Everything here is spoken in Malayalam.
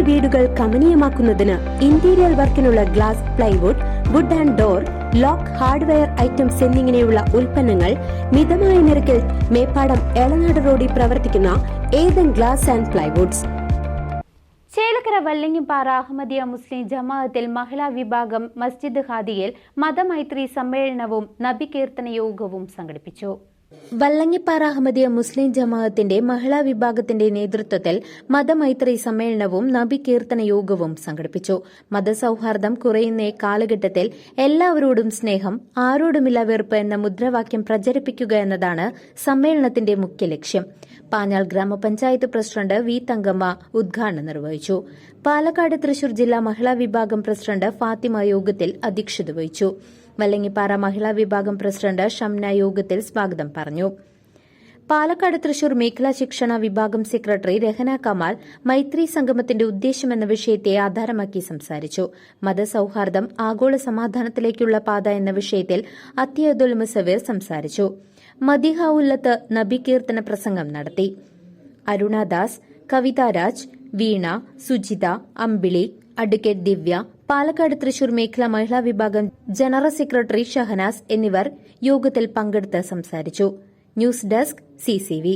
വീടുകൾ കമനീയമാക്കുന്നതിന് ഇന്റീരിയർ വർക്കിനുള്ള glass, plywood, wood and door, lock, hardware items എന്നിങ്ങനെയുള്ള ഉൽപ്പന്നങ്ങൾ മിതമായ നിരക്കിൽ മേപ്പാടം എളനാട് റോഡിൽ പ്രവർത്തിക്കുന്ന Ethan glass and plywoods. Chelakkara Vallangippara Ahmadiyya മുസ്ലിം ജമാഅത്തിൽ മഹിളാ വിഭാഗം മസ്ജിദ് ഹാദിയിൽ മതമൈത്രി സമ്മേളനവും നബികീർത്തന യോഗവും സംഘടിപ്പിച്ചു. വല്ലങ്ങിപ്പാറ അഹമ്മദിയ മുസ്ലിം ജമാഅത്തിന്റെ മഹിളാ വിഭാഗത്തിന്റെ നേതൃത്വത്തിൽ മതമൈത്രി സമ്മേളനവും നബികീർത്തന യോഗവും സംഘടിപ്പിച്ചു. മതസൌഹാർദ്ദം കുറയുന്ന കാലഘട്ടത്തിൽ എല്ലാവരോടും സ്നേഹം, ആരോടുമില്ല വെറുപ്പ് എന്ന മുദ്രാവാക്യം പ്രചരിപ്പിക്കുക എന്നതാണ് സമ്മേളനത്തിന്റെ മുഖ്യ ലക്ഷ്യം. പാഞ്ഞാൾ ഗ്രാമപഞ്ചായത്ത് പ്രസിഡന്റ് വി തങ്കമ്മ ഉദ്ഘാടനം നിർവഹിച്ചു. പാലക്കാട് തൃശൂർ ജില്ലാ മഹിളാ വിഭാഗം പ്രസിഡന്റ് ഫാത്തിമ യോഗത്തിൽ അധ്യക്ഷത വഹിച്ചു. വല്ലങ്ങിപ്പാറ മഹിളാ വിഭാഗം പ്രസിഡന്റ് ഷംന യോഗത്തിൽ സ്വാഗതം പറഞ്ഞു. പാലക്കാട് തൃശൂർ മേഖലാ ശിക്ഷണ വിഭാഗം സെക്രട്ടറി രഹന കമാൽ മൈത്രി സംഗമത്തിന്റെ ഉദ്ദേശമെന്ന വിഷയത്തെ ആധാരമാക്കി സംസാരിച്ചു. മതസൌഹാർദ്ദം ആഗോള സമാധാനത്തിലേക്കുള്ള പാത എന്ന വിഷയത്തിൽ അത്തിയദുൽ മുസവീർ സംസാരിച്ചു. മദിഹ ഉല്ലത്ത് നബികീർത്തന പ്രസംഗം നടത്തി. അരുണദാസ്, കവിതാരാജ്, വീണ, സുജിത, അമ്പിളി, അഡ്വക്കേറ്റ് ദിവ്യ, പാലക്കാട് തൃശൂർ മേഖലാ മഹിളാ വിഭാഗം ജനറൽ സെക്രട്ടറി ഷഹനാസ് എന്നിവർ യോഗത്തിൽ പങ്കെടുത്ത് സംസാരിച്ചു. News desk CCV.